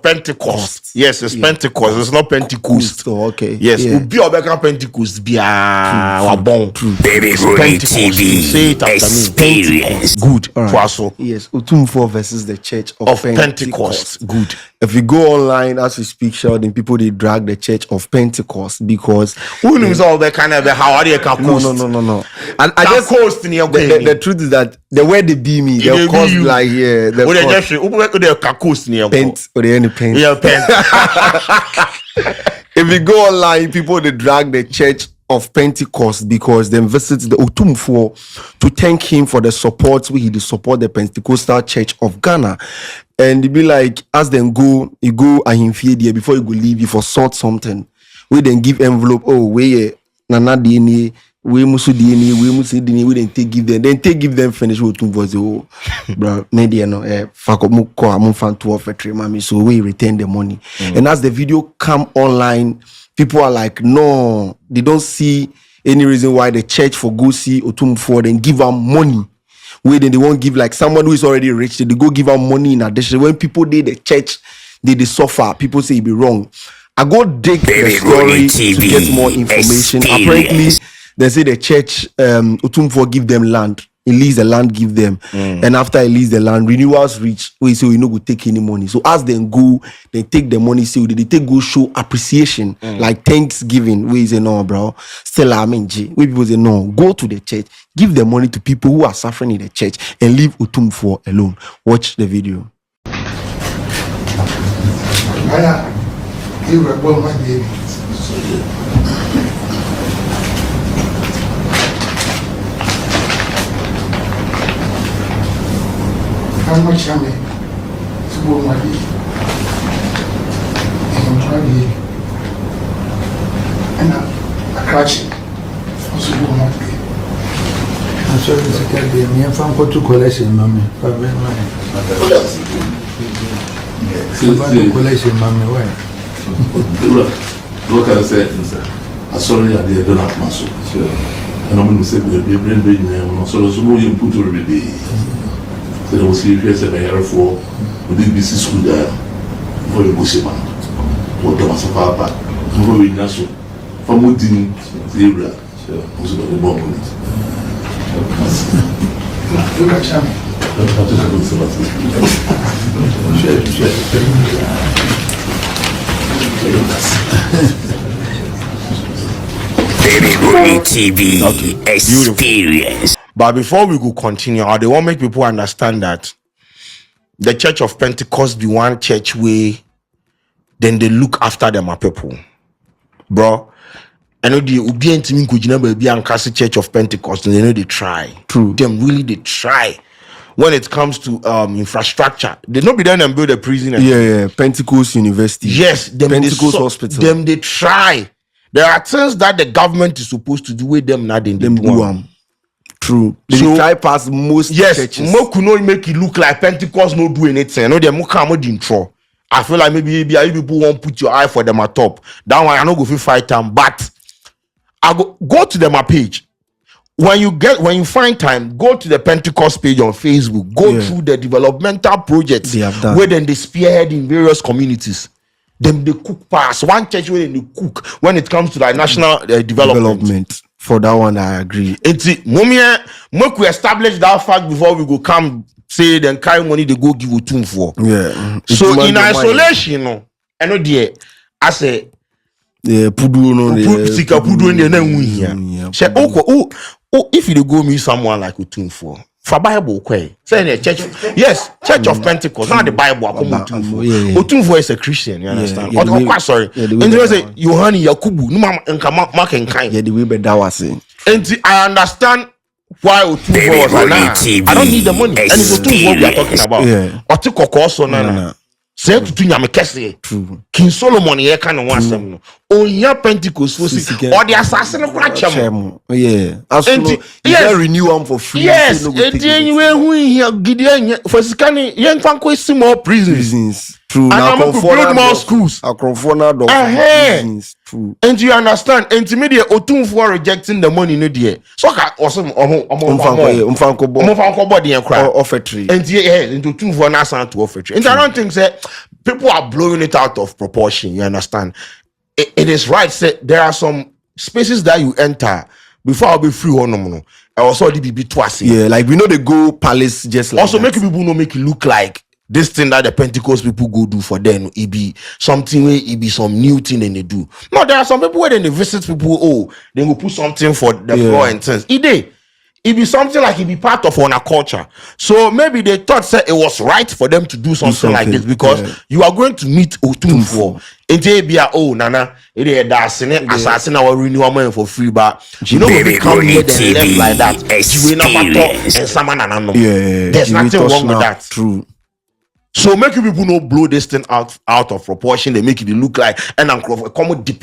Pentecost. Yes, it's Pentecost. It's not Pentecost. Okay. Yes, Ubi Obeka Pentecost. True. Baby ROONEY TV. Say it after me. Pentecost. Good. Right. Yes, Otumfuor versus the Church of Pentecost. Good. If you go online as we speak, shouting, people they drag the Church of Pentecost because who knows all that kind of how are they can coast? No. And I just coast in the truth is that the way they be me, they'll cost like the cost. They coast near paint or the any paint. Yeah, paint. If you go online, people they drag the Church of Pentecost because they visit the Otumfuor to thank him for the support he did support the Pentecostal Church of Ghana. And they be like, as then you go and him fear there before you go leave, you for sort something. We then give envelope, we nana DNA, we musu DNA, we musu DNA, we then give them finish with Otumfuor. Bro, maybe no fuck up muko amun fan to offertory mami, so we return the money. And as the video come online, people are like, no, they don't see any reason why the church for go see Otumfuor and give them money. Where then they won't give like someone who is already rich, they go give them money in addition. When people did the church, they suffer, people say it be wrong. I go dig the story to get more information. Apparently, they say the church, Otumfuor give them land. He lease the land, give them. And after he lease the land, renewals reach. We say we no go take any money. So as they go, they take the money. So they take go show appreciation, like Thanksgiving. We say no, bro. Still I'm in G. We people say no. Go to the church, give the money to people who are suffering in the church, and leave Otumfuor alone. Watch the video. You were born my baby. How much am I? To born my baby. I'm trying and I catch it. Also born my baby. I'm sorry to tell you, me and from to collection, mommy. Collection, mommy, why? Look at the I saw you at the donut muscle. And I'm going to say, we'll bring the name. So there's no input every day. So there was serious and a for the BC school there for the Bushman. What the Massa Papa, who we national from Woodin, Zebra, was about the bomb on it. Look at Cham. Baby ROONEY TV experience. But before we go continue, they want to make people understand that the Church of Pentecost be one church where then they look after them people. Bro, I know the Ubian team could never be on Church of Pentecost, and they know they try. True. Them really they try. When it comes to infrastructure, they not be done and build a prison. Pentecost University. Yes, Pentecost Hospital. Them they try. There are things that the government is supposed to do with them now. They do them. True. They try past most churches. Mo could not make it look like Pentecost no do anything. No, they mo come with intro. I feel like maybe people won't put your eye for them at top. That one I not go feel fight them, but I go to them page. When you find time, go to the Pentecost page on Facebook. Go through the developmental projects they have done. Where then they spearhead in various communities. Then they cook past one church where they cook when it comes to like national development. For that one, I agree. It's we establish that fact before we go come say then carry money they go give Otumfuor. Yeah. So in isolation, no, I know there. I say pudu no pudu in the here. Say if you go meet someone like Otumfuor. For Bible, say the church, yes, Church of Pentecost, not the Bible. Otumfuor is a Christian, you understand? Sorry, and you say Yohani Yakubu, no mark and kind. Yeah, the way that was it. And I understand why Otumfuor was like, I don't need the money, and it's Otumfuor we are talking about. Otiko also nana. Say to Tunya me kese, King Solomon here kind of wants them no. Oh yeah, Pentecost was or the assassin of Racham. Yeah, as yes, renew them for free. Yes, and anyway, we here Gideon for Scani young Fanko is more prisons. True. And I'm to build more schools. Prisons. True. And you understand? And to me, the Otumfuor rejecting the money no dear. So awesome. Umfanko body and cry. Offertory. And yeah, into Otumfuor na sound to offertory. And I don't think that people are blowing it out of proportion. You understand? It is right. Say there are some spaces that you enter before I'll be free or no. I also did be twice. Yeah, like we know the go palace just like also that. make people know make it look like this thing that the Pentecost people go do for them, it be something where it be some new thing and they do. No, there are some people where they visit people, oh, they go put something for the floor and things. It be something like it be part of our culture. So maybe they thought that it was right for them to do something like this because you are going to meet Otumfuor. And they be oh nana, it is dancing assassin our renewal for free, but you know we come here and left like that. There's nothing wrong with that. True. So make people not blow this thing out of proportion. They make it look like and come with the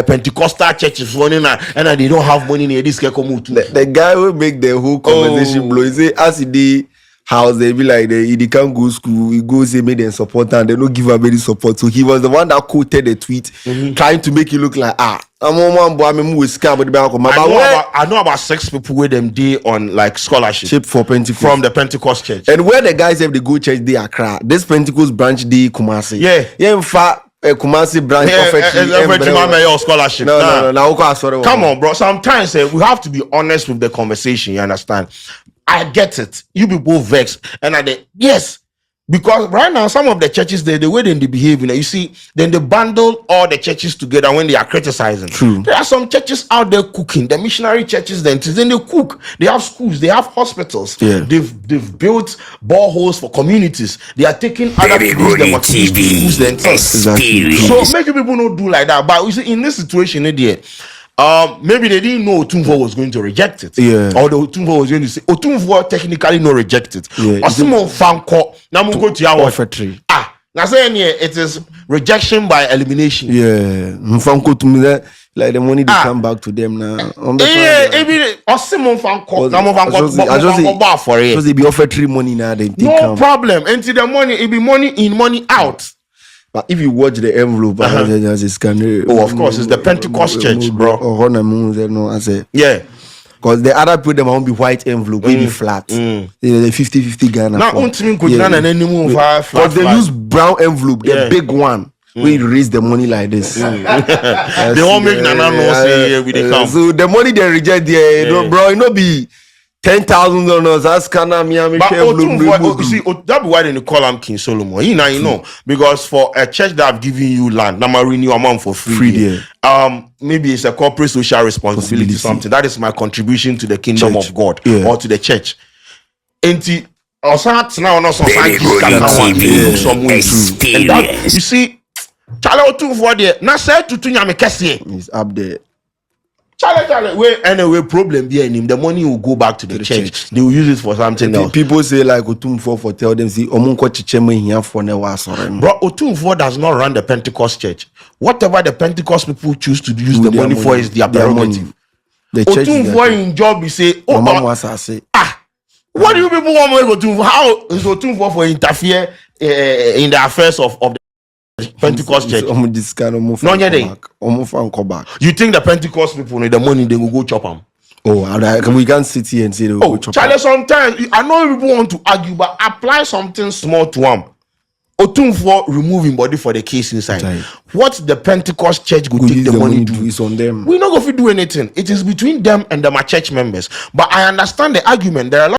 Pentecostal churches running and they don't have money in this. The guy will make the whole conversation blow. He say as he house they be like he can't go school. He goes he made them support and they don't give him any support. So he was the one that quoted the tweet, trying to make it look like I know about 6 people with them day on like scholarship for Pentecost from the Pentecost church. And where the guys have the go church they are cry. This Pentecost branch they Kumasi. Yeah, in fact Kumasi branch scholarship. No. Come on, bro. Sometimes we have to be honest with the conversation. You understand? I get it. You people vex, and yes, because right now some of the churches the way they behave, you see, then they bundle all the churches together when they are criticizing. True. There are some churches out there cooking. The missionary churches then they cook. They have schools. They have hospitals. Yeah. They've built boreholes for communities. They are taking other people's schools themselves. Exactly. So make people not do like that. But you see, in this situation, maybe they didn't know Otumfuor was going to reject it. Yeah. Or the Otumfuor was going to say Otumfuor technically not reject it. Yeah. Or someone fanko. Now we go to your offertory. Now saying it is rejection by elimination. Yeah. Mfanko to me that like the money they come back to them now. Or someone fanko. Now fanko for it. So they be offertory money now. They no problem. Until the money, it be money in, money out. But if you watch the envelope, of course, it's the Pentecost church, bro. I say, yeah. Because the other people them won't be white envelope, will be flat. The 50-50 Ghana. Now, because they use brown envelope, the big one. We raise the money like this. They won't make Nana no say we they come. So the money they reject there, bro, it no be $10,000. That's kinda me. But you see, that be why they call him King Solomon. You know, because for a church that have given you land, now renew amount for free. Maybe it's a corporate social responsibility, something. That is my contribution to the kingdom of God or to the church. And you see, Charlie Otumfuor there. Now say Tutu nyame kese. He's up there. Charlie, wait, anyway, problem behind him. The money will go back to the church. They will use it for something else. People say like Otumfuor for tell them see omunko chicheme here for never sorry. Bro, Otumfuor does not run the Pentecost church. Whatever the Pentecost people choose to use the money for is their prerogative. The church Otumfuor in job he say, what do you people want me to do? How is Otumfuor for interfere in the affairs of the Pentecost church? This kind of move. No, back. You think the Pentecost people need the money? They will go chop them. We can't sit here and say they will go chop them. Charlie, sometimes I know people want to argue, but apply something small to them. Otumfuor removing body for the case inside. Right. What the Pentecost church go take the money do is on them. We're not going to do anything. It is between them and my church members. But I understand the argument. There are a lot